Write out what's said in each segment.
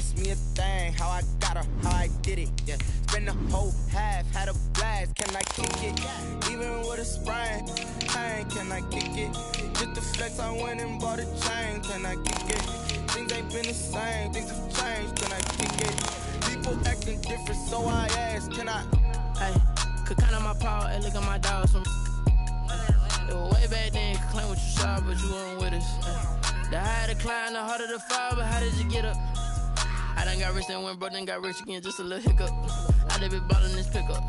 ask me a thing, how I got her, how I did it, yeah. Spend the whole half, had a blast, can I kick it? Even with a sprain, can I kick it? Just the flex, I went and bought a chain, can I kick it? Things ain't been the same, things have changed, can I kick it? People acting different, so I ask, can I? Hey, could count on my power, hey, look at my dogs from. It was way back then, could claim what you saw, but you weren't with us. The higher the climb, the harder the fall, but how did you get up? I done got rich, then went broke, then got rich again, just a little hiccup. I done been ballin' this pickup.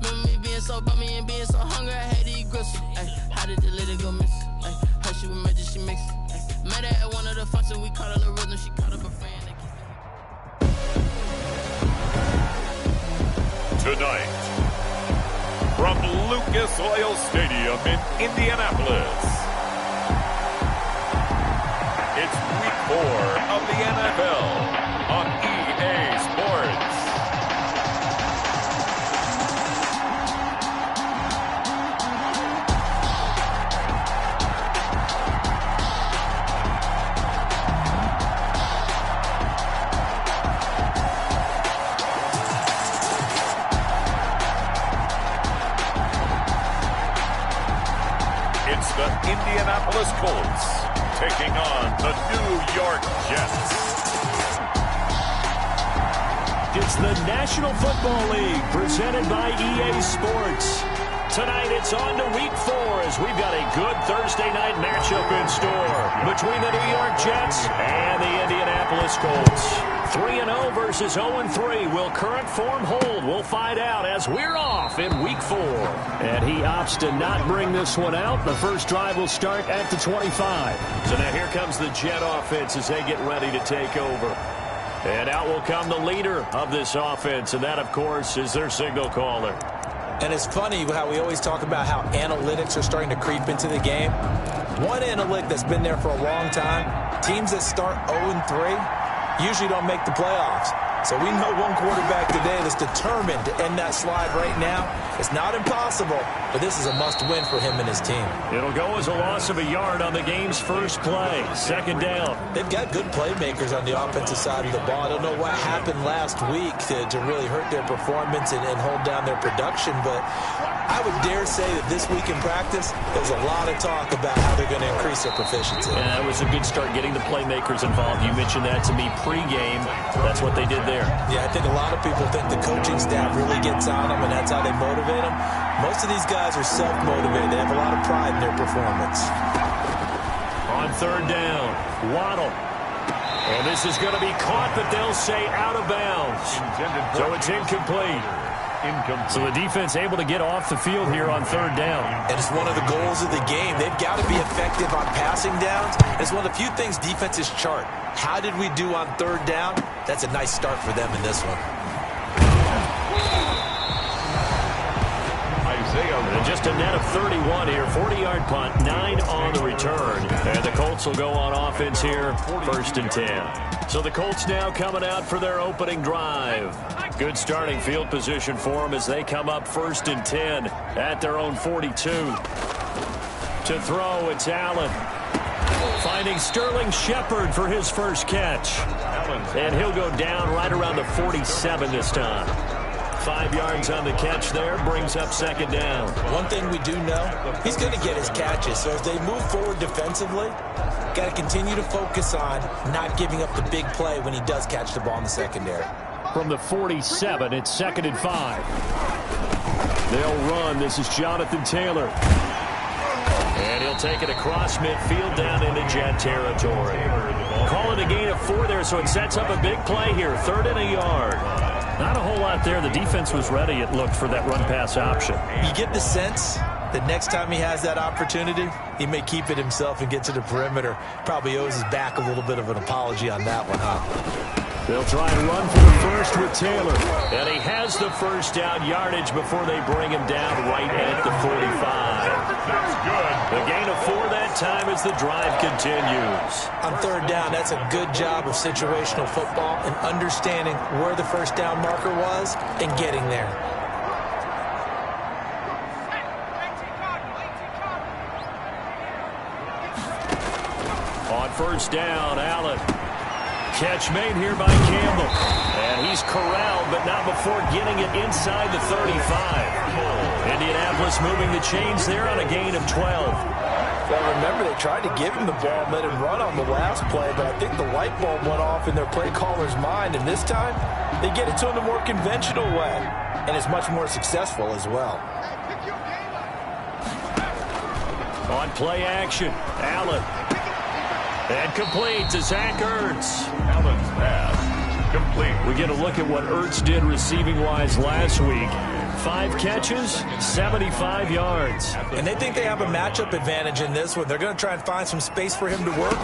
Remember me being so bummy and being so hungry, I had to eat gristle. Ay, how did the lady go miss? Ay, her she was magic, she mixed. Met her at one of the functions, we caught her little rhythm, she caught up a friend. Tonight, from Lucas Oil Stadium in Indianapolis, it's Week 4 of the NFL on EA Sports. It's the Indianapolis Colts taking on the New York Jets. It's the National Football League presented by EA Sports. Tonight it's on to Week 4 as we've got a good Thursday night matchup in store between the New York Jets and the Indianapolis Colts. 3-0 versus 0-3. Will current form hold? We'll find out as we're off in Week 4. And he opts to not bring this one out. The first drive will start at the 25. So now here comes the Jet offense as they get ready to take over. And out will come the leader of this offense, and that, of course, is their signal caller. And it's funny how we always talk about how analytics are starting to creep into the game. One analytic that's been there for a long time, teams that start 0-3 usually don't make the playoffs. So we know one quarterback today that's determined to end that slide right now. It's not impossible, but this is a must-win for him and his team. It'll go as a loss of a yard on the game's first play. Second down. They've got good playmakers on the offensive side of the ball. I don't know what happened last week to really hurt their performance and hold down their production, but I would dare say that this week in practice, there's a lot of talk about how they're going to increase their proficiency. And that was a good start getting the playmakers involved. You mentioned that to me pregame. That's what they did there. Yeah, I think a lot of people think the coaching staff really gets on them, and that's how they motivate them. Most of these guys are self-motivated. They have a lot of pride in their performance. On third down, Waddle. And this is going to be caught, but they'll say out of bounds. So it's incomplete. So the defense able to get off the field here on third down. And it's one of the goals of the game. They've got to be effective on passing downs. It's one of the few things defenses chart. How did we do on third down? That's a nice start for them in this one. And just a net of 31 here. 40-yard punt, 9 on the return. And the Colts will go on offense here, first and 10. So the Colts now coming out for their opening drive. Good starting field position for them as they come up first and 10 at their own 42. To throw, it's Allen. Finding Sterling Shepard for his first catch. And he'll go down right around the 47 this time. 5 yards on the catch there, brings up second down. One thing we do know, he's going to get his catches. So as they move forward defensively, got to continue to focus on not giving up the big play when he does catch the ball in the secondary. From the 47, it's second and 5. They'll run. This is Jonathan Taylor. And he'll take it across midfield down into Jet territory. Calling a gain of 4 there, so it sets up a big play here. Third and a yard. Not a whole lot there. The defense was ready, it looked, for that run-pass option. You get the sense that next time he has that opportunity, he may keep it himself and get to the perimeter. Probably owes his back a little bit of an apology on that one, huh? They'll try and run for the first with Taylor. And he has the first down yardage before they bring him down right at the 45. That's good. The gain of 4 that time as the drive continues. On third down, that's a good job of situational football and understanding where the first down marker was and getting there. On first down, Allen. Catch made here by Campbell. And he's corralled, but not before getting it inside the 35. Indianapolis moving the chains there on a gain of 12. Well, remember, they tried to give him the ball and let him run on the last play, but I think the light bulb went off in their play caller's mind, and this time they get it to him the more conventional way, and it's much more successful as well. On play action, Allen. And complete to Zach Ertz. Allen's pass complete. We get a look at what Ertz did receiving-wise last week. 5 catches, 75 yards. And they think they have a matchup advantage in this one. They're going to try and find some space for him to work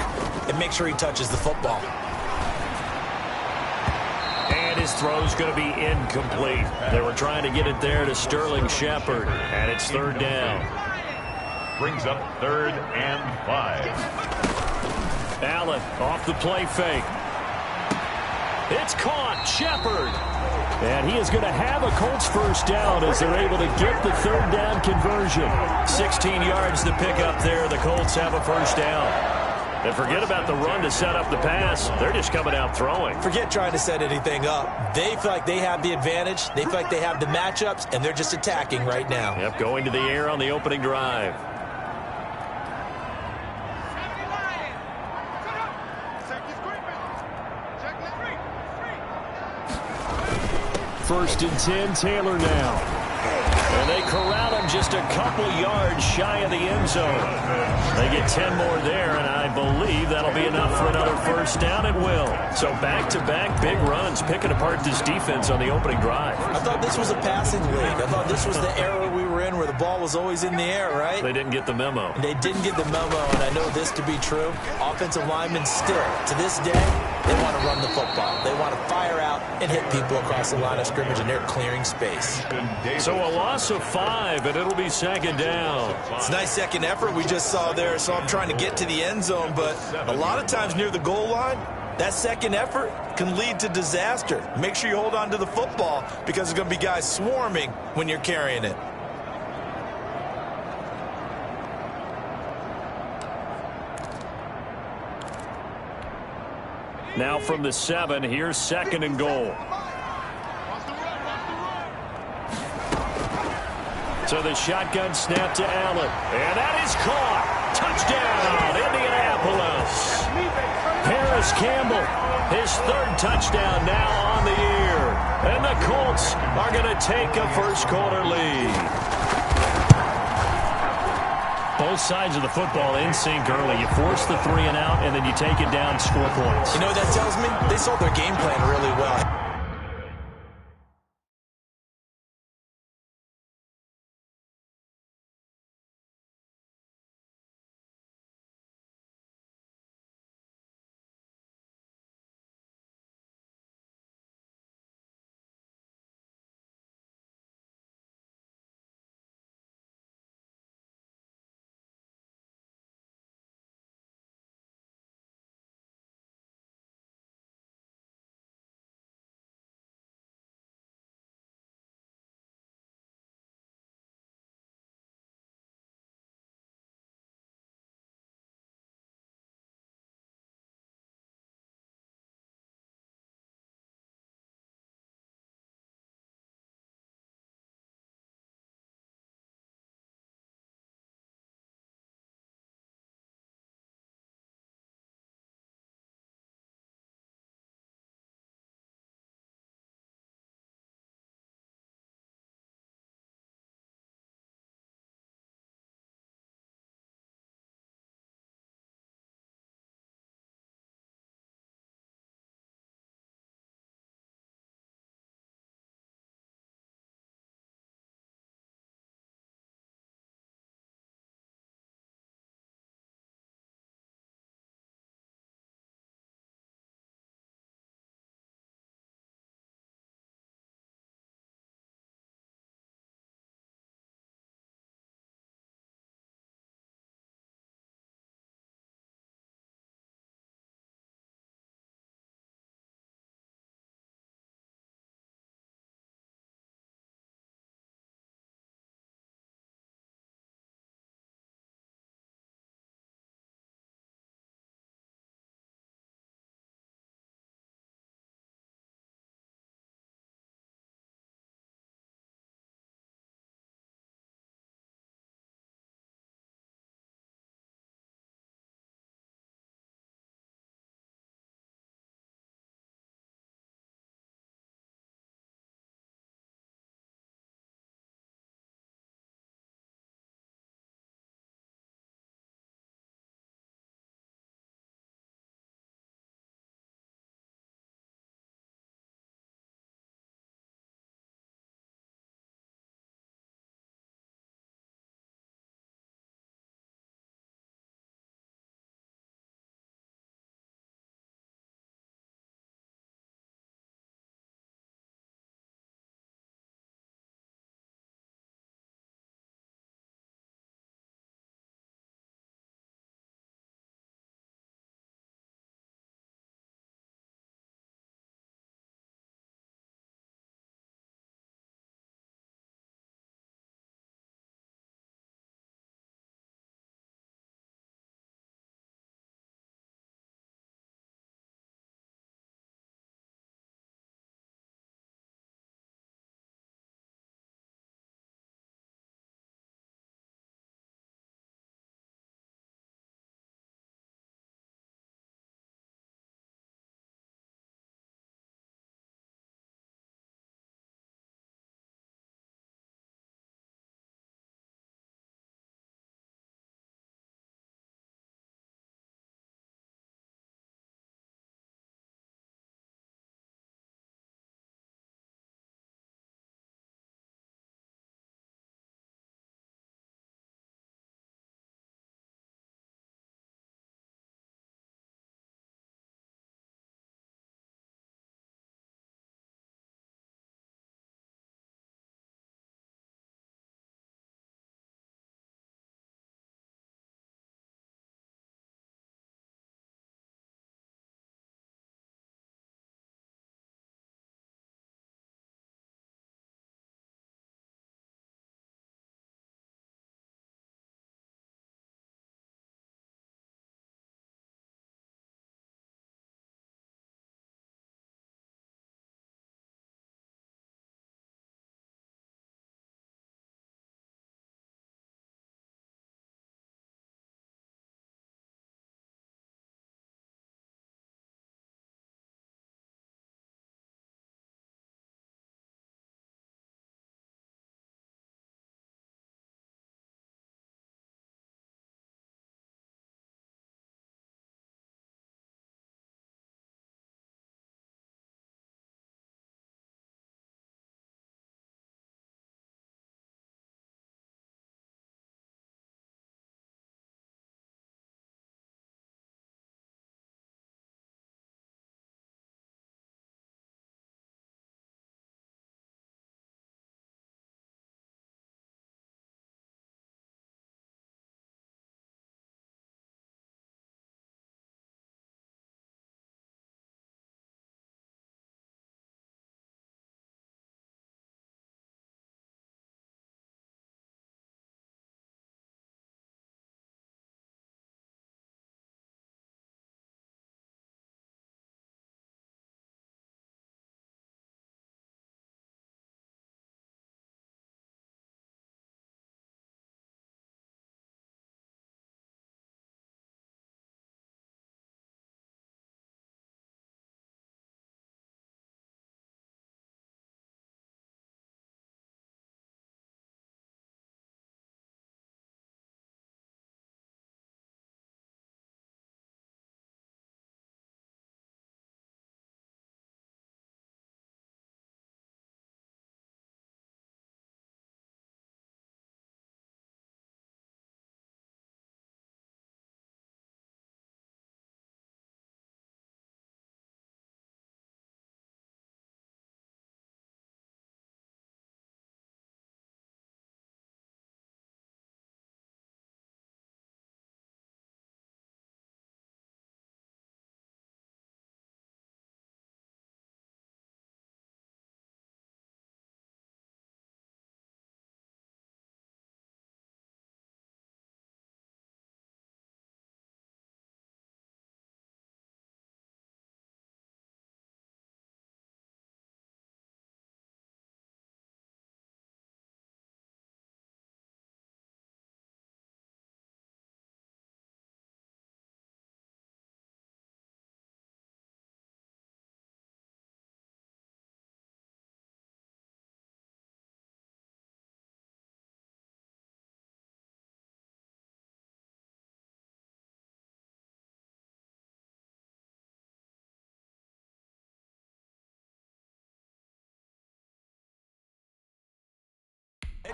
and make sure he touches the football. And his throw's going to be incomplete. They were trying to get it there to Sterling Shepard, and it's 3rd down. Brings up 3rd and 5. Allen off the play fake. It's caught. Shepard. And he is going to have a Colts first down as they're able to get the 3rd down conversion. 16 yards to pick up there. The Colts have a first down. And forget about the run to set up the pass. They're just coming out throwing. Forget trying to set anything up. They feel like they have the advantage. They feel like they have the matchups, and they're just attacking right now. Yep, going to the air on the opening drive. First and 10, Taylor now. And they corral him just a couple yards shy of the end zone. They get 10 more there, and I believe that'll be enough for another first down. It will. So back-to-back big runs, picking apart this defense on the opening drive. I thought this was a passing league. I thought this was the era we were in where the ball was always in the air, right? They didn't get the memo. They didn't get the memo, and I know this to be true. Offensive linemen still, to this day, they want to run the football. They want to fire out and hit people across the line of scrimmage, and they're clearing space. So a loss of 5, and it'll be 2nd down. It's a nice second effort we just saw there, so I'm trying to get to the end zone, but a lot of times near the goal line, that second effort can lead to disaster. Make sure you hold on to the football because there's going to be guys swarming when you're carrying it. Now from the 7, here's 2nd and goal. So the shotgun snap to Allen. And that is caught. Touchdown, Indianapolis. Paris Campbell, his 3rd touchdown now on the year. And the Colts are going to take a first-quarter lead. Both sides of the football in sync early. You force the 3 and out, and then you take it down, score points. You know what that tells me? They saw their game plan really well.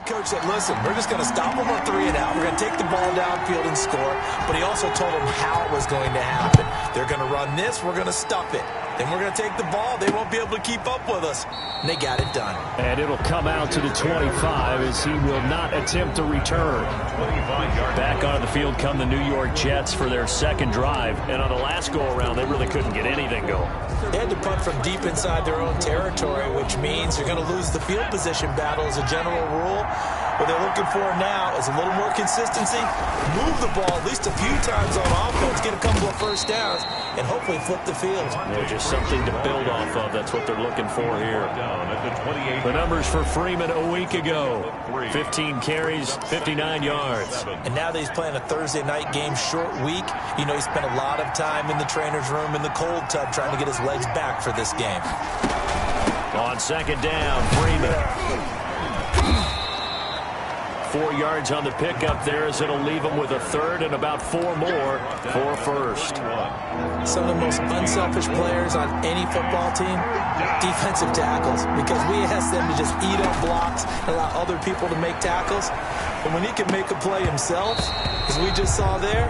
coach said, listen, we're just going to stop them on 3 and out. We're going to take the ball downfield and score. But he also told them how it was going to happen. They're going to run this. We're going to stop it. Then we're going to take the ball. They won't be able to keep up with us. And they got it done. And it'll come out to the 25 as he will not attempt to return. Back onto the field come the New York Jets for their second drive. And on the last go-around, they really couldn't get anything going. They had to punt from deep inside their own territory, which means you're going to lose the field position battle as a general rule. What they're looking for now is a little more consistency, move the ball at least a few times on offense, get a couple of first downs, and hopefully flip the field. Just something to build off of. That's what they're looking for here. The numbers for Freeman a week ago. 15 carries, 59 yards. And now that he's playing a Thursday night game, short week, you know he spent a lot of time in the trainer's room in the cold tub trying to get his legs back for this game. On second down, Freeman. 4 yards on the pickup there as it'll leave him with a third and about 4 more for a first. Some of the most unselfish players on any football team, defensive tackles, because we ask them to just eat up blocks and allow other people to make tackles. But when he can make a play himself, as we just saw there,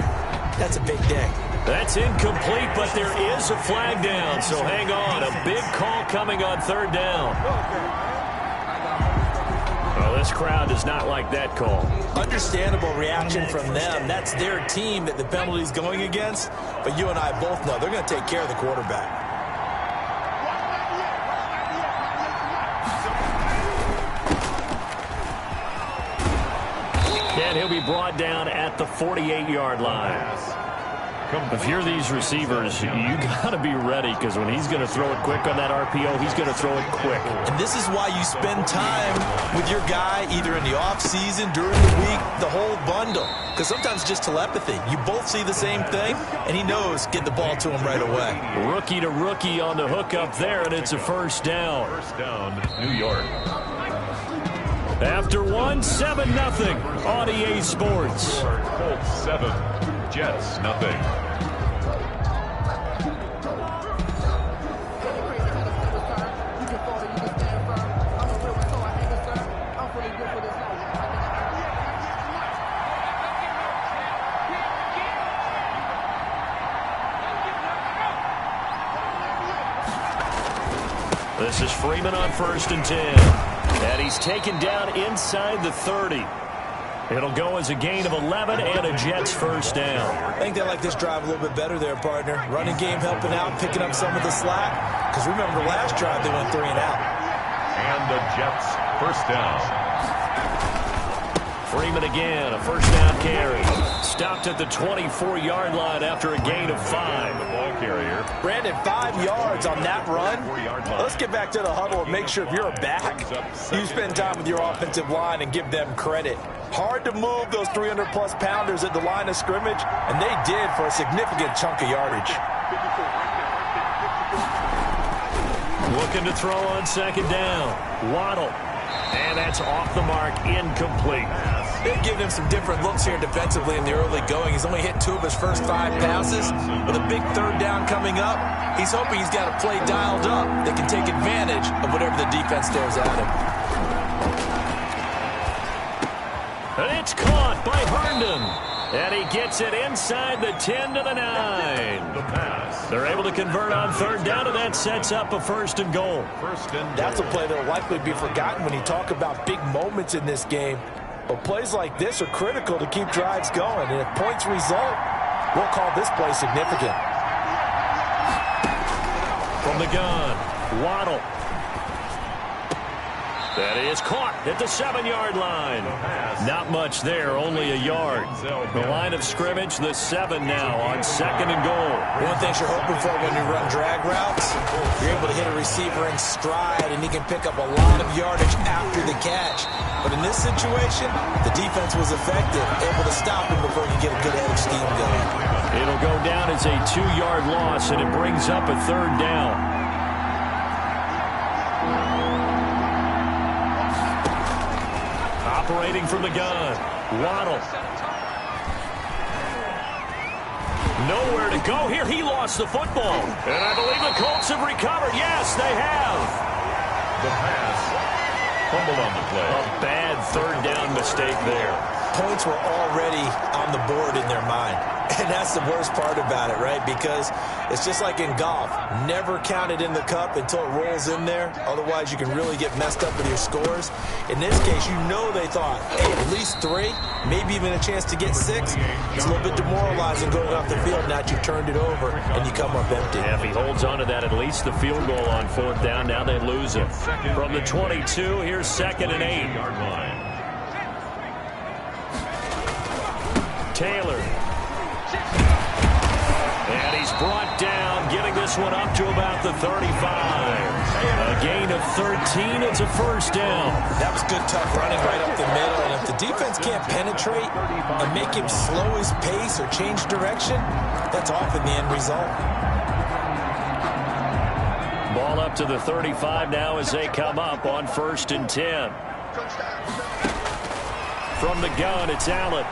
that's a big day. That's incomplete, but there is a flag down, so hang on. A big call coming on third down. Well, this crowd does not like that call. Understandable reaction from them. That's their team that the penalty's going against. But you and I both know they're going to take care of the quarterback. And he'll be brought down at the 48-yard line. If you're these receivers, you got to be ready, because when he's going to throw it quick on that RPO, he's going to throw it quick. And this is why you spend time with your guy either in the offseason, during the week, the whole bundle. Because sometimes just telepathy. You both see the same thing, and he knows get the ball to him right away. Rookie to rookie on the hook up there, and it's a first down. First down, New York. After 7-0 on EA Sports. Colts 7, Jets nothing. This is Freeman on 1st and 10. And he's taken down inside the 30. It'll go as a gain of 11 and a Jets first down. I think they like this drive a little bit better there, partner. Running game helping out, picking up some of the slack. Because remember, last drive they went 3 and out. And the Jets first down. Freeman again, a first down carry. Stopped at the 24-yard line after a gain of 5. The ball carrier. Brandon, 5 yards on that run. Let's get back to the huddle and make sure if you're a back, you spend time with your offensive line and give them credit. Hard to move those 300-plus pounders at the line of scrimmage, and they did for a significant chunk of yardage. Looking to throw on second down. Waddle. And that's off the mark, incomplete. They've given him some different looks here defensively in the early going. He's only hit 2 of his first 5 passes. With a big third down coming up, he's hoping he's got a play dialed up that can take advantage of whatever the defense throws at him. And it's caught by Herndon. And he gets it inside the 10 to the 9. The pass. They're able to convert on third down, and that sets up a 1st and goal. That's a play that will likely be forgotten when you talk about big moments in this game. But plays like this are critical to keep drives going. And if points result, we'll call this play significant. From the gun, Waddle. That is caught at the 7-yard line. Not much there, only a yard. The line of scrimmage, the 7 now on 2nd and goal. One thing you're hoping for when you run drag routes, you're able to hit a receiver in stride, and he can pick up a lot of yardage after the catch. But in this situation, the defense was effective, able to stop him before he could get a good head of steam going. It'll go down as a 2-yard loss, and it brings up a 3rd down. Operating from the gun, Waddle. Nowhere to go here. He lost the football. And I believe the Colts have recovered. Yes, they have. The pass. Fumble on the play. A bad third down mistake there. Points were already on the board in their mind. And that's the worst part about it, right? Because it's just like in golf. Never count it in the cup until it rolls in there. Otherwise, you can really get messed up with your scores. In this case, you know they thought, hey, at least 3, maybe even a chance to get 6. It's a little bit demoralizing going off the field. Now that you've turned it over and you come up empty. Yeah, if he holds on to that, at least the field goal on 4th down. Now they lose it. From the 22, here's 2nd and 8. Yard line. Taylor. And he's brought down, getting this one up to about the 35. A gain of 13. It's a 1st down. That was good, tough running right up the middle. And if the defense can't penetrate and make him slow his pace or change direction, that's often the end result. Ball up to the 35 now as they come up on 1st and 10. From the gun, it's Allen.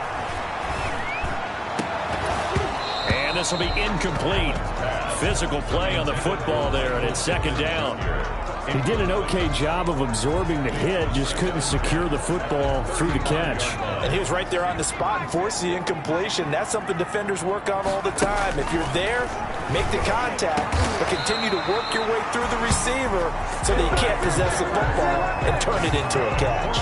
And this will be incomplete. Physical play on the football there, and it's 2nd down. He did an okay job of absorbing the hit, just couldn't secure the football through the catch. And he was right there on the spot and forced the incompletion. That's something defenders work on all the time. If you're there, make the contact, but continue to work your way through the receiver so that you can't possess the football and turn it into a catch.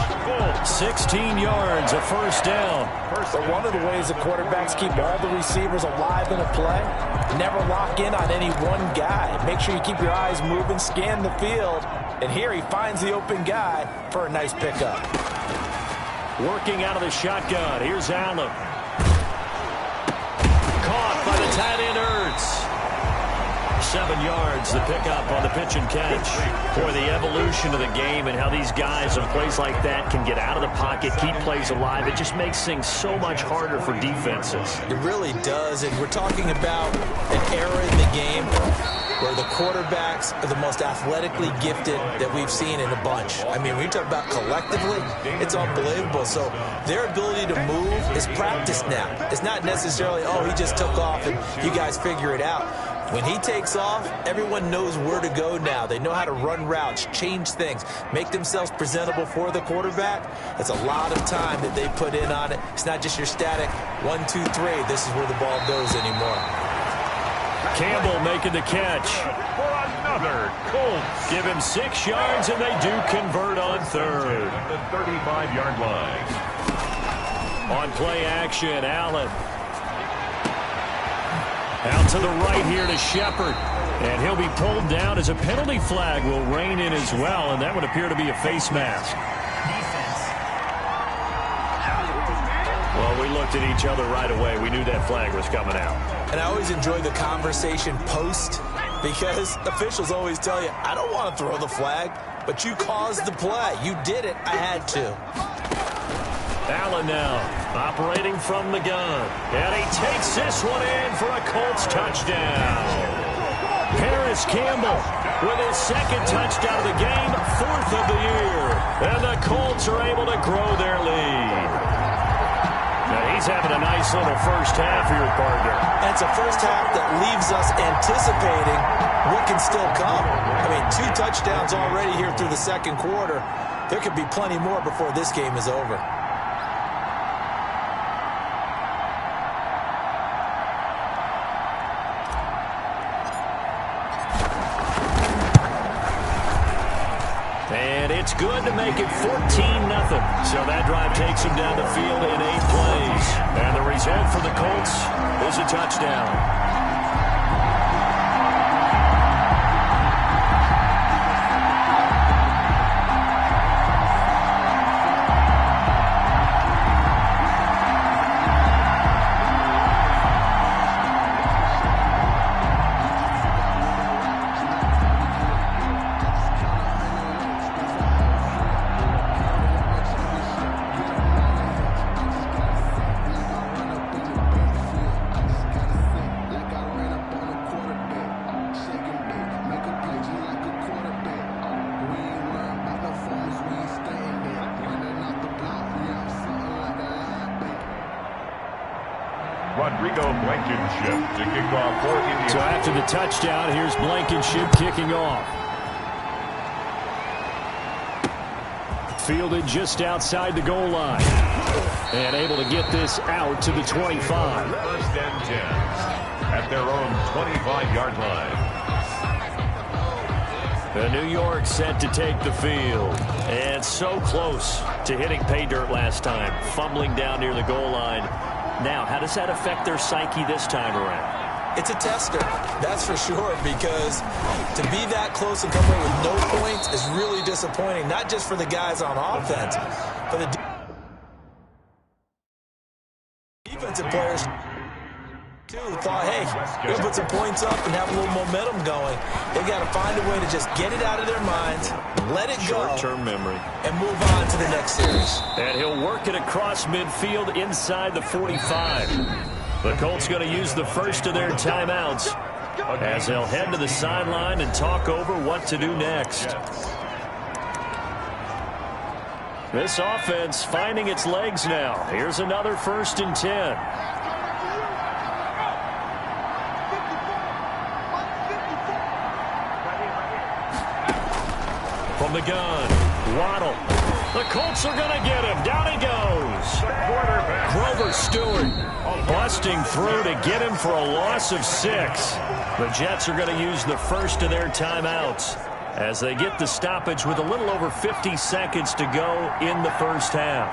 16 yards, a 1st down. But one of the ways the quarterbacks keep all the receivers alive in a play, never lock in on any one guy. Make sure you keep your eyes moving, scan the field, and here he finds the open guy for a nice pickup. Working out of the shotgun. Here's Allen. Caught by the tight end Ertz. 7 yards, the pickup on the pitch and catch. Boy, the evolution of the game and how these guys on plays like that can get out of the pocket, keep plays alive. It just makes things so much harder for defenses. It really does, and we're talking about an era in the game where the quarterbacks are the most athletically gifted that we've seen in a bunch. I mean, when you talk about collectively, it's unbelievable. So their ability to move is practiced now. It's not necessarily, oh, he just took off and you guys figure it out. When he takes off, everyone knows where to go now. They know how to run routes, change things, make themselves presentable for the quarterback. That's a lot of time that they put in on it. It's not just your static 1, 2, 3. This is where the ball goes anymore. Campbell making the catch. For another Colts. Give him 6 yards, and they do convert on 3rd. At the 35-yard line. On play action, Allen. Out to the right here to Shepard. And he'll be pulled down as a penalty flag will rein in as well, and that would appear to be a face mask. Well, we looked at each other right away. We knew that flag was coming out. And I always enjoy the conversation post because officials always tell you, I don't want to throw the flag, but you caused the play. You did it. I had to. Allen now operating from the gun. And he takes this one in for a Colts touchdown. Paris Campbell with his 2nd touchdown of the game, 4th of the year. And the Colts are able to grow their lead. Now he's having a nice little first half here, partner. And it's a first half that leaves us anticipating what can still come. I mean, 2 touchdowns already here through the 2nd quarter. There could be plenty more before this game is over. And it's good to make it 14-0. So that drive takes him down the field in 8 plays. And the result for the Colts is a touchdown. Blankenship to kick off for Indiana. So after the touchdown, here's Blankenship kicking off. fielded just outside the goal line. And able to get this out to the 25. First and 10 at their own 25-yard line. The New York set to take the field. And so close to hitting pay dirt last time. Fumbling down near the goal line. Now, how does that affect their psyche this time around? It's a tester, that's for sure, because to be that close and come away with no points is really disappointing, not just for the guys on offense, but the defensive players too thought, hey, we'll put some points up and have a little momentum going. They got to find a way to just get it out of their minds, let it go, short-term memory, and move on to the next series. And he'll work it across midfield inside the 45. The Colts going to use the first of their timeouts as they'll head to the sideline and talk over what to do next. This offense finding its legs now. Here's another 1st and 10. From the gun, Waddle. The Colts are going to get him. Down he goes. Grover Stewart busting through to get him for a loss of 6. The Jets are going to use the first of their timeouts as they get the stoppage with a little over 50 seconds to go in the first half.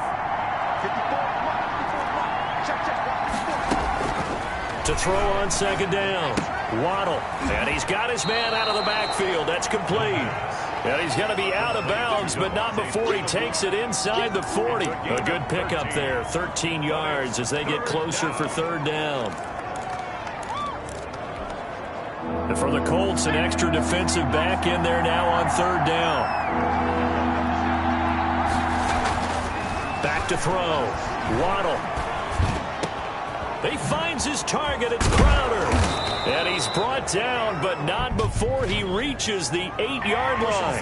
To throw on 2nd down, Waddle. And he's got his man out of the backfield. That's complete. And he's going to be out of bounds, but not before he takes it inside the 40. A good pickup there, 13 yards as they get closer for 3rd down. And for the Colts, an extra defensive back in there now on 3rd down. Back to throw. Waddle. He finds his target. It's Crowder. And he's brought down, but not before he reaches the 8-yard line.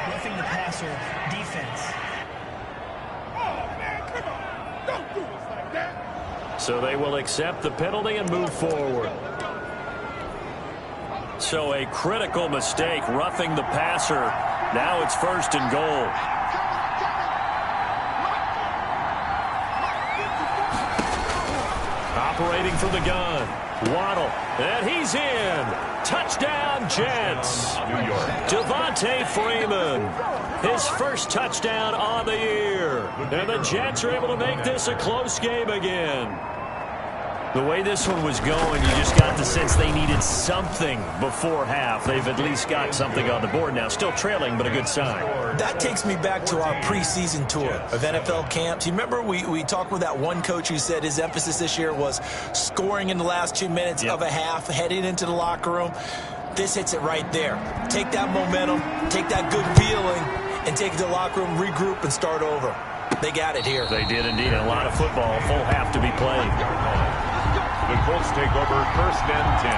Roughing the passer defense. Oh, man, come on. Don't do us like that. So they will accept the penalty and move forward. So a critical mistake, roughing the passer. Now it's 1st and goal. Operating from the gun. Waddle, and he's in. Touchdown, Jets. New York. Devontae Freeman, his first touchdown on the year. And the Jets are able to make this a close game again. The way this one was going, you just got the sense they needed something before half. They've at least got something on the board now. Still trailing, but a good sign. That takes me back to our preseason tour of NFL camps. You remember we talked with that one coach who said his emphasis this year was scoring in the last 2 minutes of a half, heading into the locker room. This hits it right there. Take that momentum, take that good feeling, and take it to the locker room, regroup, and start over. They got it here. They did indeed. A lot of football, full half to be played. The Colts take over 1st and 10.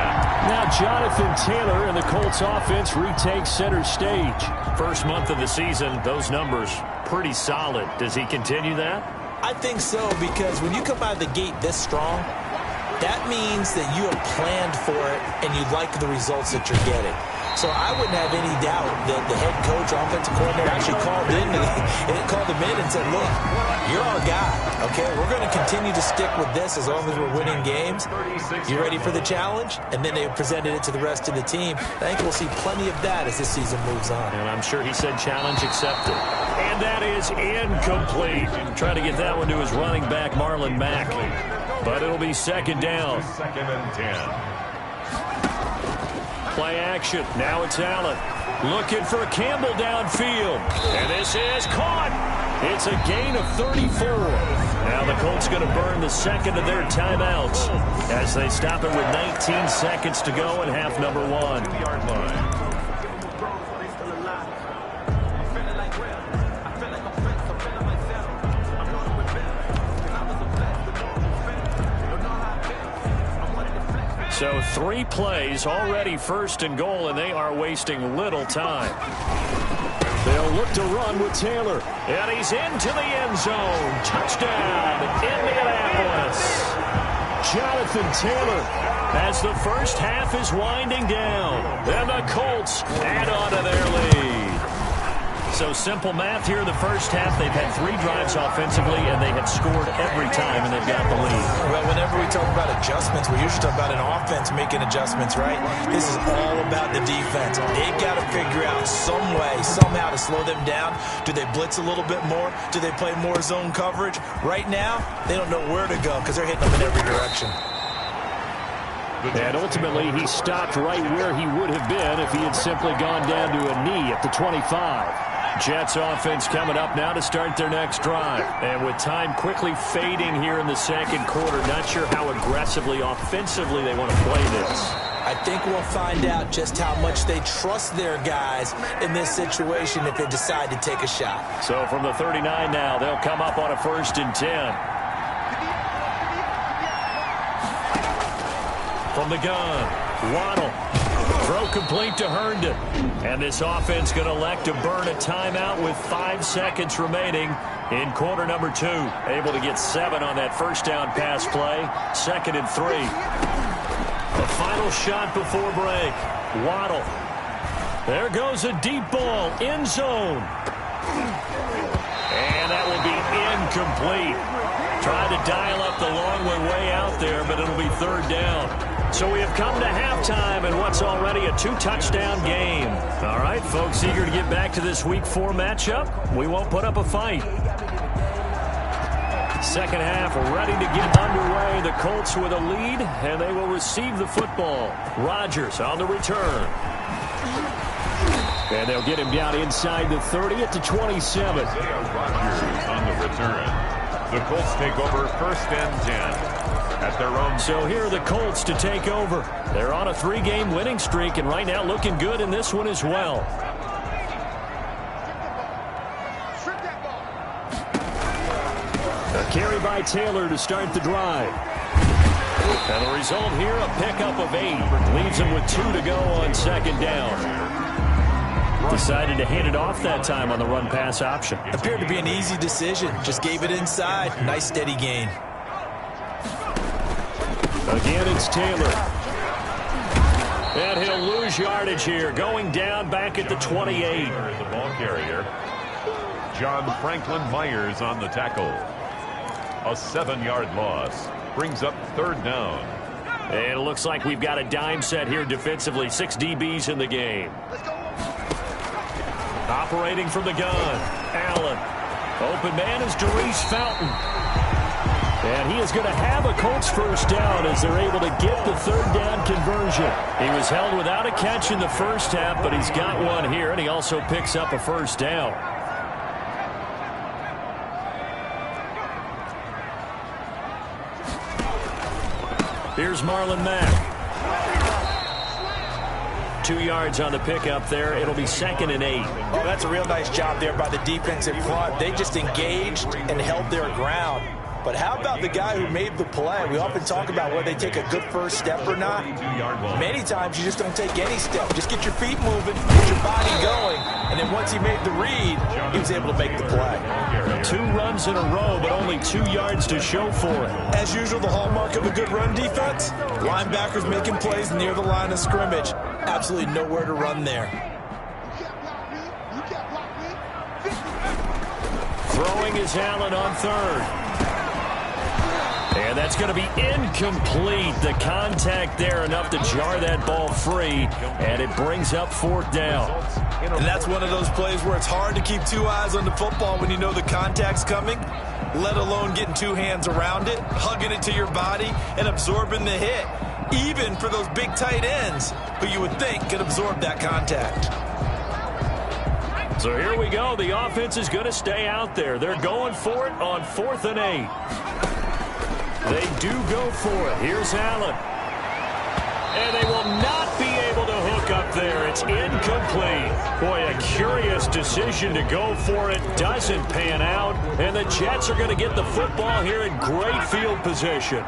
Now Jonathan Taylor and the Colts offense retake center stage. First month of the season, those numbers pretty solid. Does he continue that? I think so, because when you come out of the gate this strong, that means that you have planned for it and you like the results that you're getting. So I wouldn't have any doubt that the head coach, offensive coordinator, actually called him in and said, look, you're our guy, okay? We're going to continue to stick with this as long as we're winning games. You ready for the challenge? And then they presented it to the rest of the team. I think we'll see plenty of that as this season moves on. And I'm sure he said challenge accepted. And that is incomplete. Trying to get that one to his running back, Marlon Mack. But it'll be 2nd down. 2nd and 10. Play action. Now it's Allen. Looking for Campbell downfield. And this is caught. It's a gain of 34. Now the Colts going to burn the 2nd of their timeouts as they stop it with 19 seconds to go in half number 1. 2-yard line. So 3 plays, already 1st and goal, and they are wasting little time. They'll look to run with Taylor. And he's into the end zone. Touchdown, Indianapolis. Jonathan Taylor as the first half is winding down. And the Colts add on to their lead. So simple math here in the first half. They've had 3 drives offensively, and they have scored every time, and they've got the lead. Well, whenever we talk about adjustments, we usually talk about an offense making adjustments, right? This is all about the defense. They've got to figure out some way, somehow to slow them down. Do they blitz a little bit more? Do they play more zone coverage? Right now, they don't know where to go because they're hitting them in every direction. And ultimately, he stopped right where he would have been if he had simply gone down to a knee at the 25. Jets offense coming up now to start their next drive. And with time quickly fading here in the second quarter, not sure how aggressively, offensively they want to play this. I think we'll find out just how much they trust their guys in this situation if they decide to take a shot. So from the 39 now, they'll come up on a 1st and 10. From the gun, Waddle. Throw complete to Herndon. And this offense going to elect to burn a timeout with 5 seconds remaining in quarter number 2. Able to get 7 on that first down pass play. 2nd and 3. The final shot before break. Waddle. There goes a deep ball. End zone. And that will be incomplete. Trying to dial up the long way out there, but it'll be 3rd down. So we have come to halftime in what's already a 2-touchdown game. All right, folks, eager to get back to this Week 4 matchup. We won't put up a fight. Second half ready to get underway. The Colts with a lead, and they will receive the football. Rodgers on the return. And they'll get him down inside the 30 at the 27. Rodgers on the return. The Colts take over 1st and 10. At their own. So here are the Colts to take over. They're on a 3-game winning streak, and right now looking good in this one as well. A carry by Taylor to start the drive. And the result here, a pickup of 8. Leaves him with 2 to go on 2nd down. Decided to hand it off that time on the run-pass option. Appeared to be an easy decision. Just gave it inside. Nice steady gain. Again, it's Taylor. And he'll lose yardage here. Going down back at the 28. The ball carrier. John Franklin Myers on the tackle. A 7-yard loss. Brings up 3rd down. And it looks like we've got a dime set here defensively. 6 DBs in the game. Operating from the gun. Allen. Open man is Darius Fountain. And he is going to have a Colts 1st down as they're able to get the 3rd down conversion. He was held without a catch in the first half, but he's got one here, and he also picks up a 1st down. Here's Marlon Mack. 2 yards on the pickup there. It'll be 2nd and 8. Oh, that's a real nice job there by the defense in front. They just engaged and held their ground. But how about the guy who made the play? We often talk about whether they take a good first step or not. Many times you just don't take any step. Just get your feet moving, get your body going, and then once he made the read, he was able to make the play. 2 runs in a row, but only 2 yards to show for it. As usual, the hallmark of a good run defense, linebackers making plays near the line of scrimmage. Absolutely nowhere to run there. Throwing is Allen on 3rd. And that's going to be incomplete. The contact there enough to jar that ball free, and it brings up 4th down. And that's one of those plays where it's hard to keep 2 eyes on the football when you know the contact's coming, let alone getting 2 hands around it, hugging it to your body, and absorbing the hit, even for those big tight ends who you would think could absorb that contact. So here we go. The offense is going to stay out there. They're going for it on 4th and 8. They do go for it. Here's Allen. And they will not be able to hook up there. It's incomplete. Boy, a curious decision to go for it. Doesn't pan out. And the Jets are going to get the football here in great field position.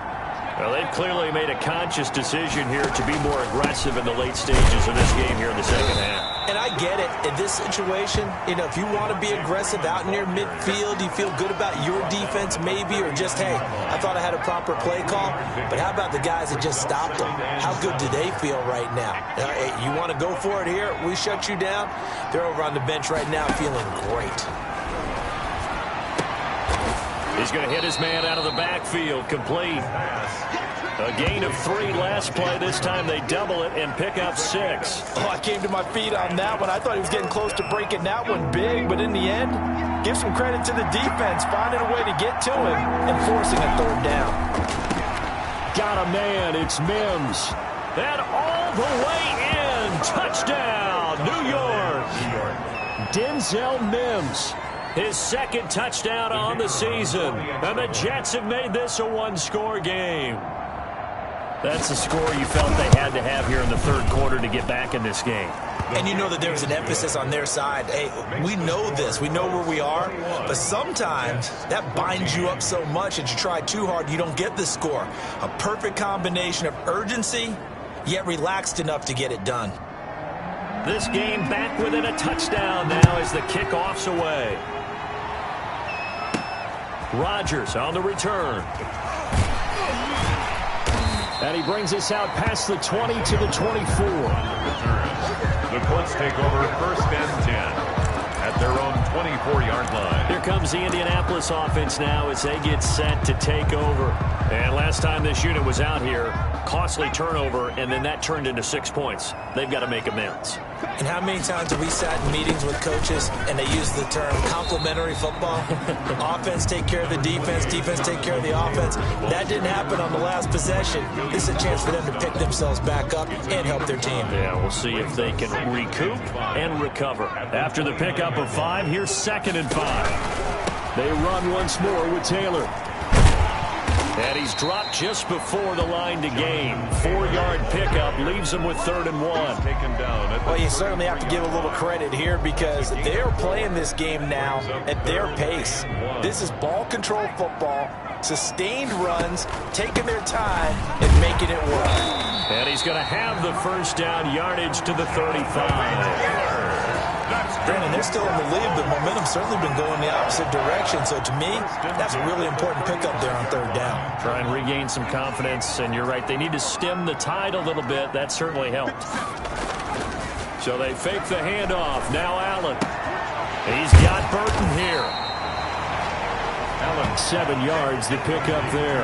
Well, they've clearly made a conscious decision here to be more aggressive in the late stages of this game here in the second half. And I get it. In this situation, if you want to be aggressive out near midfield, you feel good about your defense maybe, or just, hey, I thought I had a proper play call. But how about the guys that just stopped them? How good do they feel right now? Hey, you want to go for it here? We shut you down. They're over on the bench right now feeling great. He's going to hit his man out of the backfield, complete. A gain of 3 last play. This time they double it and pick up 6. Oh, I came to my feet on that one. I thought he was getting close to breaking that one big, but in the end, give some credit to the defense, finding a way to get to him and forcing a 3rd down. Got a man. It's Mims. And all the way in. Touchdown, New York. Denzel Mims. His 2nd touchdown on the season. And the Jets have made this a 1-score game. That's a score you felt they had to have here in the 3rd quarter to get back in this game. And you know that there was an emphasis on their side. Hey, we know this. We know where we are. But sometimes that binds you up so much that you try too hard, you don't get the score. A perfect combination of urgency, yet relaxed enough to get it done. This game back within a touchdown now as the kickoff's away. Rodgers on the return. And he brings us out past the 20 to the 24. The Colts take over 1st and 10 at their own 24-yard line. Here comes the Indianapolis offense now as they get set to take over. And last time this unit was out here, costly turnover, and then that turned into 6 points. They've got to make amends. And how many times have we sat in meetings with coaches and they use the term complementary football? Offense take care of the defense, defense take care of the offense. That didn't happen on the last possession. This is a chance for them to pick themselves back up and help their team. Yeah, we'll see if they can recoup and recover. After the pickup of 5, here's 2nd and 5. They run once more with Taylor. And he's dropped just before the line to gain. 4-yard pickup leaves him with 3rd and 1. Taken down. Well, you certainly have to give a little credit here because they're playing this game now at their pace. This is ball control football, sustained runs, taking their time and making it work. And he's going to have the 1st down, yardage to the 35. Brandon, they're still in the lead, but momentum's certainly been going the opposite direction. So to me, that's a really important pickup there on 3rd down. Try and regain some confidence, and you're right. They need to stem the tide a little bit. That certainly helped. So they fake the handoff. Now Allen. He's got Burton here. Allen, 7 yards, the pickup there.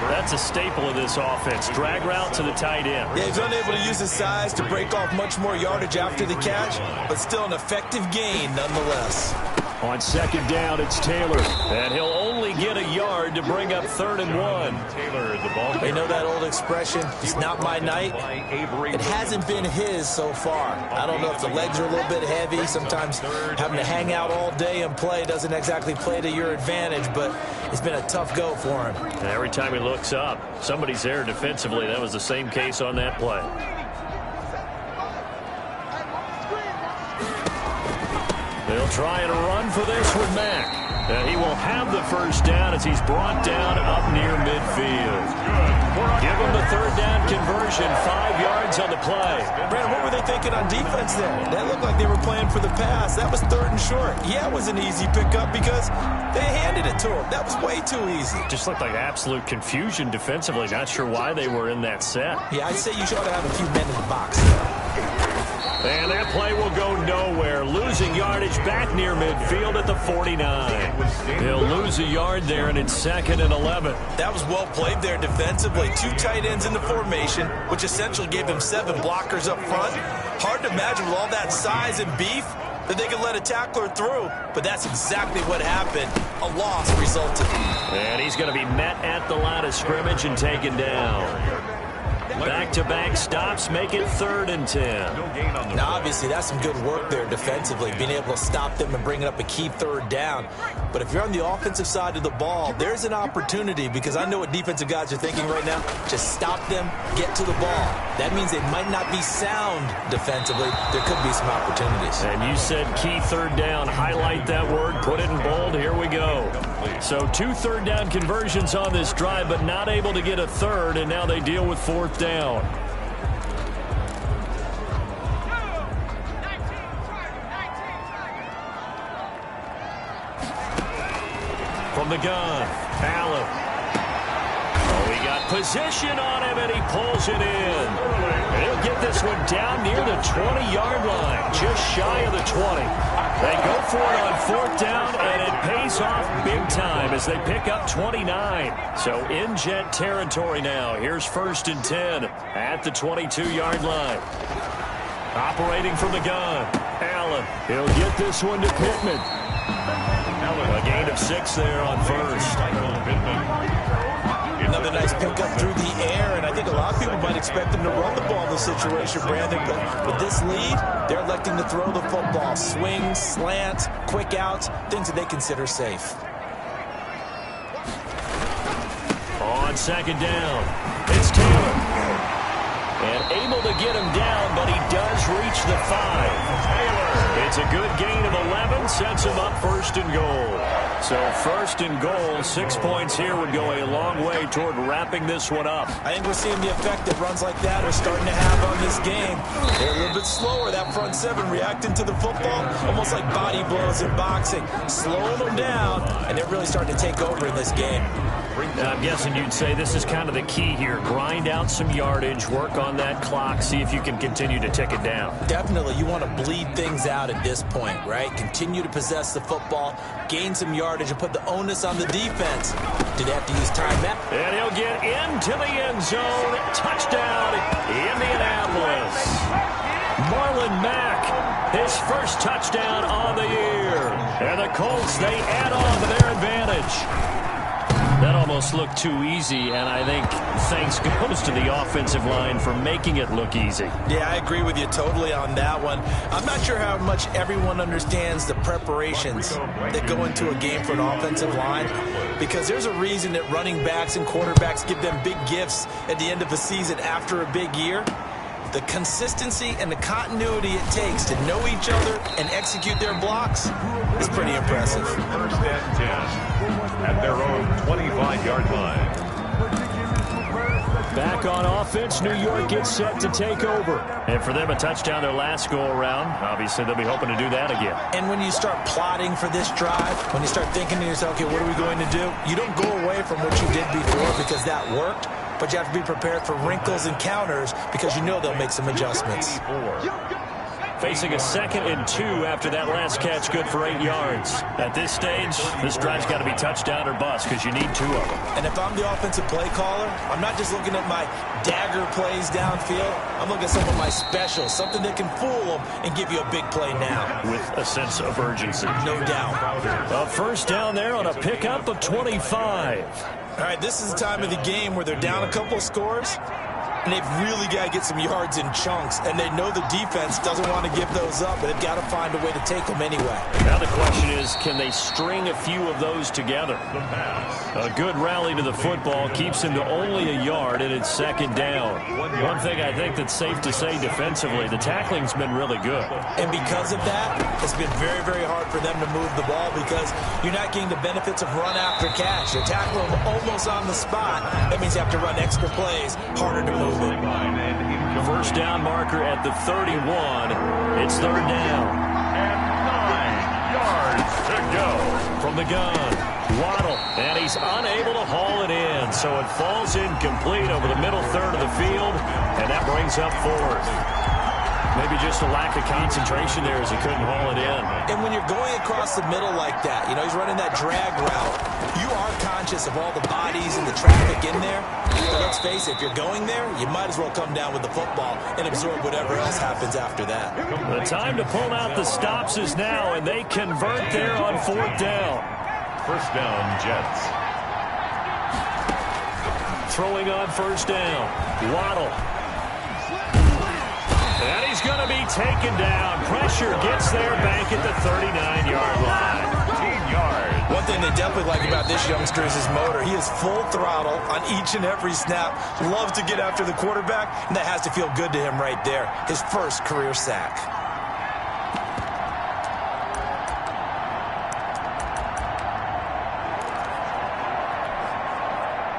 That's a staple of this offense. Drag route to the tight end. Yeah, he's unable to use his size to break off much more yardage after the catch, but still an effective gain nonetheless. On 2nd down, it's Taylor. And he'll only get a yard to bring up 3rd and 1. Taylor, the ball. They know that old expression, it's not my night. It hasn't been his so far. I don't know if the legs are a little bit heavy. Sometimes having to hang out all day and play doesn't exactly play to your advantage, but it's been a tough go for him. And every time he looks up, somebody's there defensively. That was the same case on that play. They'll try and run for this with Mack. And he will have the 1st down as he's brought down up near midfield. Give him the 3rd down conversion, 5 yards on the play. Brandon, what were they thinking on defense there? That looked like they were playing for the pass. That was 3rd and short. Yeah, it was an easy pickup because they handed it to him. That was way too easy. Just looked like absolute confusion defensively. Not sure why they were in that set. Yeah, I'd say you should have a few men in the box. And that play will go nowhere. Losing yardage back near midfield at the 49. He'll lose a yard there, and it's 2nd and 11. That was well played there defensively. 2 tight ends in the formation, which essentially gave him 7 blockers up front. Hard to imagine with all that size and beef that they could let a tackler through, but that's exactly what happened. A loss resulted. And he's going to be met at the line of scrimmage and taken down. Back-to-back stops make it 3rd and 10. Now, obviously, that's some good work there defensively, being able to stop them and bringing up a key 3rd down. But if you're on the offensive side of the ball, there's an opportunity because I know what defensive guys are thinking right now. Just stop them, get to the ball. That means they might not be sound defensively. There could be some opportunities. And you said key 3rd down. Highlight that word. Put it in bold. Here we go. So 2 3rd down conversions on this drive, but not able to get a 3rd, and now they deal with 4th down. From the gun, Allen. Oh, he got position on him, and he pulls it in. And he'll get this one down near the 20-yard line, just shy of the 20. They go for it on 4th down, and it pays off big time as they pick up 29. So in Jet territory now. Here's 1st and 10 at the 22-yard line. Operating from the gun, Allen. He'll get this one to Pittman. A gain of 6 there on 1st. Another nice pickup through the air, and I think a lot of people might expect them to run the ball in this situation, Brandon. But with this lead, they're electing to throw the football. Swings, slants, quick outs, things that they consider safe. On 2nd down, it's Taylor. And able to get him down, but he does reach the 5. It's a good gain of 11, sets him up 1st and goal. So 1st and goal, 6 points here would go a long way toward wrapping this one up. I think we're seeing the effect that runs like that are starting to have on this game. They're a little bit slower, that front 7 reacting to the football, almost like body blows in boxing, slowing them down, and they're really starting to take over in this game. I'm guessing you'd say this is kind of the key here. Grind out some yardage, work on that clock, see if you can continue to tick it down. Definitely. You want to bleed things out at this point, right? Continue to possess the football, gain some yardage, and put the onus on the defense. Do they have to use timeout? And he'll get into the end zone. Touchdown, Indianapolis. Marlon Mack, his first touchdown on the year. And the Colts, they add on to their advantage. That almost looked too easy, and I think thanks goes to the offensive line for making it look easy. Yeah, I agree with you totally on that one. I'm not sure how much everyone understands the preparations that go into a game for an offensive line, because there's a reason that running backs and quarterbacks give them big gifts at the end of a season after a big year. The consistency and the continuity it takes to know each other and execute their blocks is pretty impressive. 1st and 10 at their own 25-yard line. Back on offense, New York gets set to take over. And for them, a touchdown their last go-around. Obviously, they'll be hoping to do that again. And when you start plotting for this drive, when you start thinking to yourself, okay, what are we going to do? You don't go away from what you did before because that worked. But you have to be prepared for wrinkles and counters because you know they'll make some adjustments. Facing a 2nd and 2 after that last catch, good for 8 yards. At this stage, this drive's got to be touchdown or bust because you need 2 of them. And if I'm the offensive play caller, I'm not just looking at my dagger plays downfield. I'm looking at some of my specials, something that can fool them and give you a big play now. With a sense of urgency. No doubt. A 1st down there on a pickup of 25. All right, this is the time of the game where they're down a couple of scores, and they've really got to get some yards in chunks, and they know the defense doesn't want to give those up, but they've got to find a way to take them anyway. Now the question is, can they string a few of those together? A good rally to the football keeps him to only a yard, and it's 2nd down. One thing I think that's safe to say defensively, the tackling's been really good. And because of that, it's been very, very hard for them to move the ball because you're not getting the benefits of run after catch. You're tackling them almost on the spot. That means you have to run extra plays, harder to move it. 1st down marker at the 31. It's 3rd down. And 9 yards to go. From the gun, Waddle, and he's unable to haul it in, so it falls incomplete over the middle third of the field, and that brings up 4th. Maybe just a lack of concentration there as he couldn't haul it in. And when you're going across the middle like that, you know, he's running that drag route, you are conscious of all the bodies and the traffic in there. But let's face it, if you're going there, you might as well come down with the football and absorb whatever else happens after that. The time to pull out the stops is now, and they convert there on 4th down. 1st down, Jets. Throwing on 1st down, Waddle. And he's going to be taken down. Pressure gets there back at the 39-yard line. 15 yards. One thing they definitely like about this youngster is his motor. He is full throttle on each and every snap. Loves to get after the quarterback, and that has to feel good to him right there. His first career sack.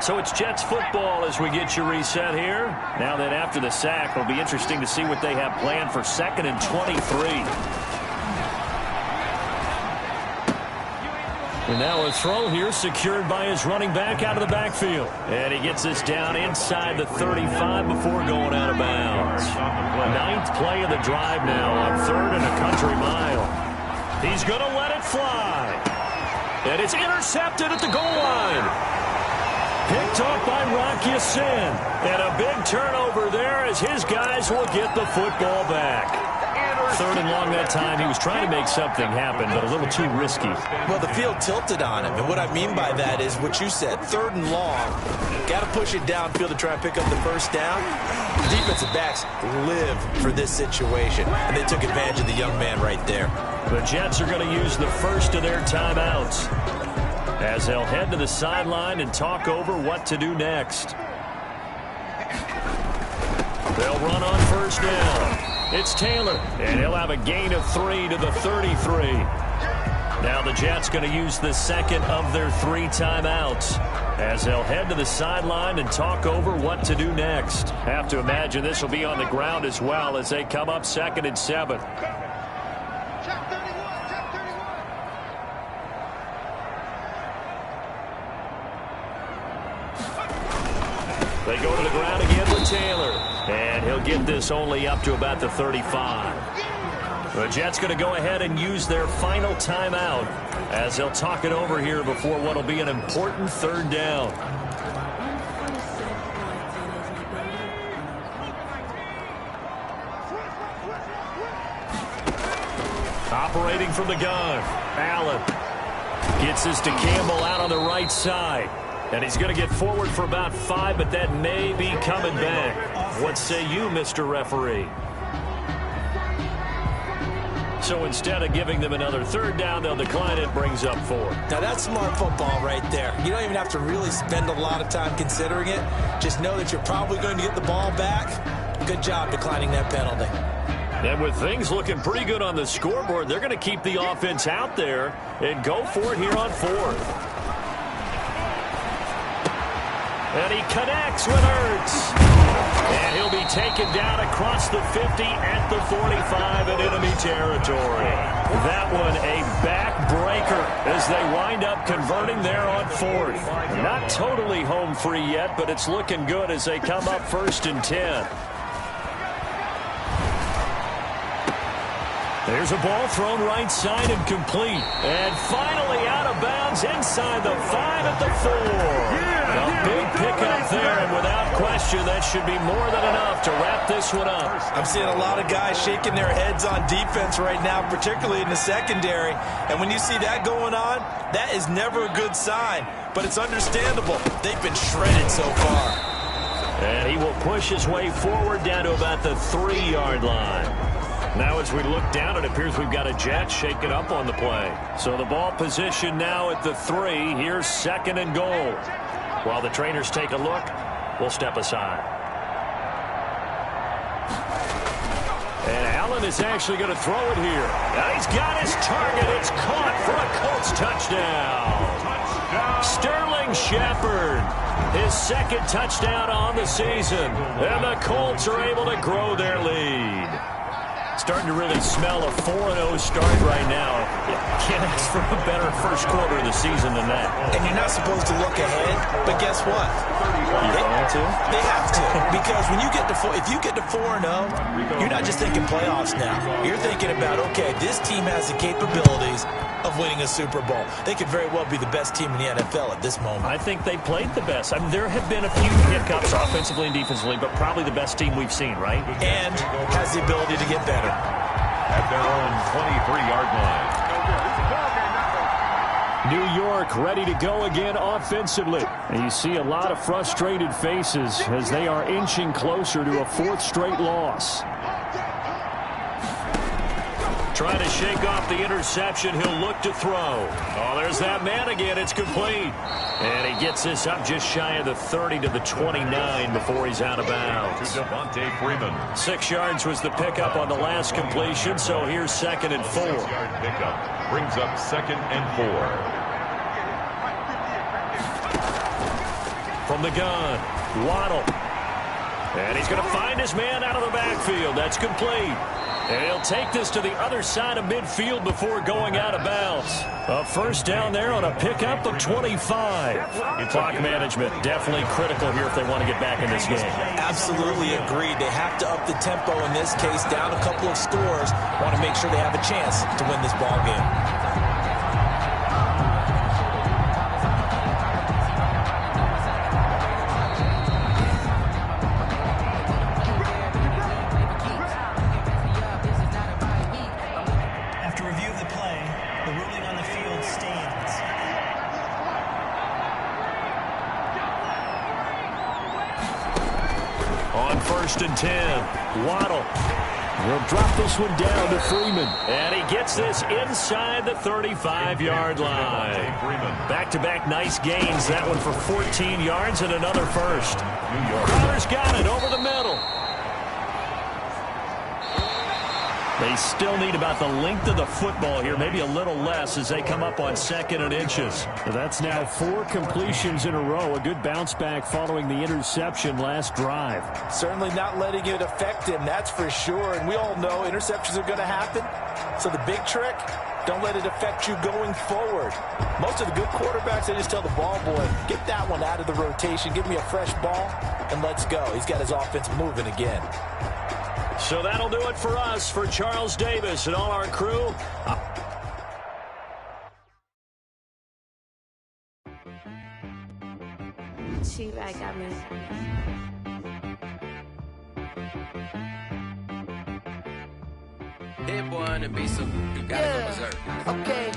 So it's Jets football as we get you reset here. Now that after the sack, it'll be interesting to see what they have planned for 2nd and 23. And now a throw here secured by his running back out of the backfield. And he gets this down inside the 35 before going out of bounds. 9th play of the drive now on 3rd and a country mile. He's going to let it fly. And it's intercepted at the goal line. Picked off by Rocky Sin. And a big turnover there as his guys will get the football back. 3rd and long that time. He was trying to make something happen, but a little too risky. Well, the field tilted on him, and what I mean by that is what you said, 3rd and long. Got to push it downfield to try and pick up the first down. Defensive backs live for this situation, and they took advantage of the young man right there. The Jets are going to use the first of their timeouts as they'll head to the sideline and talk over what to do next. They'll run on first down. It's Taylor, and he'll have a gain of 3 to the 33. Now the Jets going to use the second of their 3 timeouts as they'll head to the sideline and talk over what to do next. Have to imagine this will be on the ground as well as they come up 2nd and 7. They go to the ground again with Taylor. And he'll get this only up to about the 35. The Jets going to go ahead and use their final timeout as they'll talk it over here before what will be an important 3rd down. Operating from the gun, Allen gets this to Campbell out on the right side. And he's going to get forward for about 5, but that may be coming back. What say you, Mr. Referee? So instead of giving them another 3rd down, they'll decline it, brings up 4. Now that's smart football right there. You don't even have to really spend a lot of time considering it. Just know that you're probably going to get the ball back. Good job declining that penalty. And with things looking pretty good on the scoreboard, they're going to keep the offense out there and go for it here on 4th. And he connects with Ertz. And he'll be taken down across the 50 at the 45 in enemy territory. That one a backbreaker as they wind up converting there on 4th. Not totally home free yet, but it's looking good as they come up 1st and 10. There's a ball thrown right side and complete. And finally out of bounds inside the 5 at the 4. A big pickup there, and without question, that should be more than enough to wrap this one up. I'm seeing a lot of guys shaking their heads on defense right now, particularly in the secondary. And when you see that going on, that is never a good sign. But it's understandable. They've been shredded so far. And he will push his way forward down to about the 3-yard line. Now as we look down, it appears we've got a Jet shaken up on the play. So the ball position now at the 3. Here's 2nd and goal. While the trainers take a look, we'll step aside. And Allen is actually going to throw it here. Now he's got his target. It's caught for a Colts touchdown. Sterling Shepard, his 2nd touchdown on the season. And the Colts are able to grow their lead. Starting to really smell a 4-0 start right now. Can't ask for a better first quarter of the season than that. And you're not supposed to look ahead, but guess what? They have to. Because when you get to if you get to 4-0, you're not just thinking playoffs now. You're thinking about, okay, this team has the capabilities of winning a Super Bowl. They could very well be the best team in the NFL at this moment. I think they played the best. I mean, there have been a few hiccups offensively and defensively, but probably the best team we've seen, right? And has the ability to get better. At their own 23-yard line. New York ready to go again offensively. And you see a lot of frustrated faces as they are inching closer to a 4th straight loss. Trying to shake off the interception. He'll look to throw. Oh, there's that man again. It's complete. And he gets this up just shy of the 30 to the 29 before he's out of bounds. 6 yards was the pickup on the last completion, so here's 2nd and 4. Pickup brings up 2nd and 4. From the gun, Waddle. And he's going to find his man out of the backfield. That's complete. And he'll take this to the other side of midfield before going out of bounds. A first down there on a pickup of 25. Clock management definitely critical here if they want to get back in this game. Absolutely agreed. They have to up the tempo in this case, down a couple of scores. Want to make sure they have a chance to win this ball game. First and 10. Waddle will drop this one down to Freeman. And he gets this inside the 35-yard line. Back-to-back nice gains. That one for 14 yards and another first. Crowder's got it over the middle. They still need about the length of the football here, maybe a little less as they come up on 2nd and inches. That's now 4 completions in a row. A good bounce back following the interception last drive. Certainly not letting it affect him, that's for sure. And we all know interceptions are going to happen. So the big trick, don't let it affect you going forward. Most of the good quarterbacks, they just tell the ball boy, get that one out of the rotation, give me a fresh ball, and let's go. He's got his offense moving again. So that'll do it for us, for Charles Davis and all our crew. She like I mean. Hit boy on the beat, so you gotta go berserk. Okay.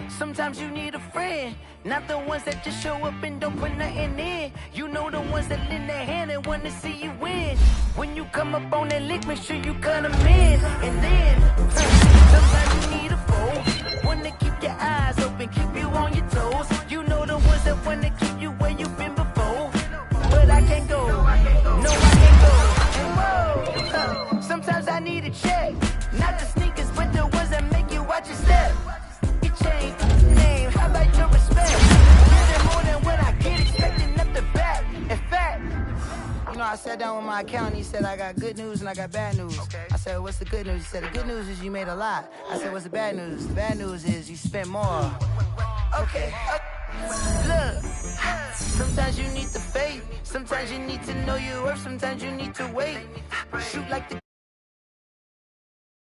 Sometimes you need a friend, not the ones that just show up and don't put nothing in. You know the ones that lend their hand and want to see you win. When you come up on that lick, make sure you cut them in. And then, sometimes you need a foe, one to keep your eyes open, keep you on your toes. You know the ones that want to keep you where you've been before. But I can't go, no I can't go. And whoa, sometimes I need a check, not the sneakers, but the ones that make you watch your step. Name, how about your respect? Giving more than what I get, expecting up the back. In fact, you know, I sat down with my accountant. He said, I got good news and I got bad news. Okay. I said, what's the good news? He said, the good news is you made a lot. I said, what's the bad news? The bad news is you spent more. Okay. Look, sometimes you need the faith. Sometimes you need to know your worth. Sometimes you need to wait. Shoot like the